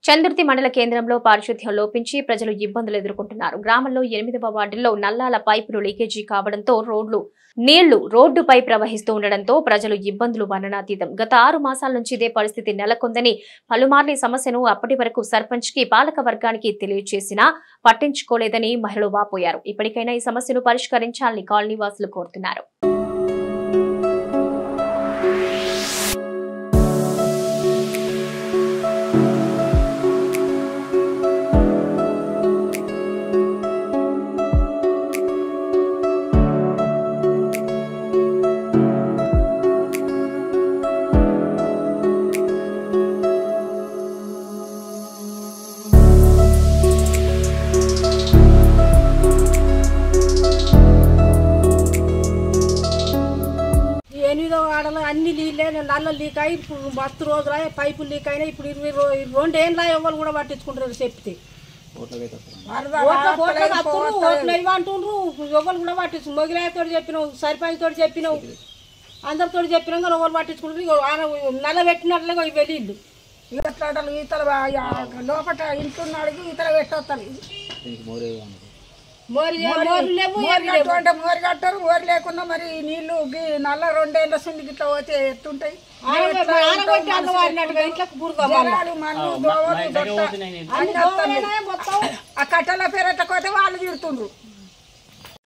చందుర్తి మండల కేంద్రంలో పారిశుద్ధ్యం లోపించి ప్రజలు ఇబ్బందులు ఎదుర్కొంటున్నారు. గ్రామంలో 8వ వార్డులో నల్లాల పైపులు లీకేజీ కావడంతో నీళ్లు రోడ్డుపై ప్రవహిస్తూ ఉండడంతో ప్రజలు ఇబ్బందులు వర్ణనాతీతం. గత 6 మాసాల నుంచి ఇదే పరిస్థితి నెలకొందని పలుమార్లు సమస్యను అప్పటి వరకు సర్పంచ్ కి పాలక వర్గానికి తెలియజేసినా పట్టించుకోలేదని మహిళలు వాపోయారు. ఇప్పటికైనా ఈ సమస్యను పరిష్కరించాలని కాలనీ వాసులు కోరుతున్నారు. అన్ని నీళ్ళే నల్ల లీక్ అయ్యి ఇప్పుడు మస్తు రోజులు పైపులు లీక్ అయినా ఇప్పుడు 22 ఏళ్ళ ఎవరు కూడా పట్టించుకుంటారు చెప్తే అంటుండ్రు ఎవరు కూడా పట్టించు మొగిలాయతో చెప్పినావు సర్పంచ్తో చెప్పినావు అందరితో చెప్పినా కానీ ఎవరు పట్టించుకుంటారు నల్ల పెట్టినట్లుగా వెళ్ళిళ్ళు ఇట్లాటలు ఈతలు లోపల ఇంటున్నాడు ఈతలు పెట్టొస్తాను మోరి కట్టారు మోరి లేకుండా మరి నీళ్లు నల్ల 2 ఏళ్ళ సుంది గిట్లా పోతే ఎట్టుంటాయి ఆ కట్టెల పేరట్ల పోతే వాళ్ళు తిడుతుండ్రు.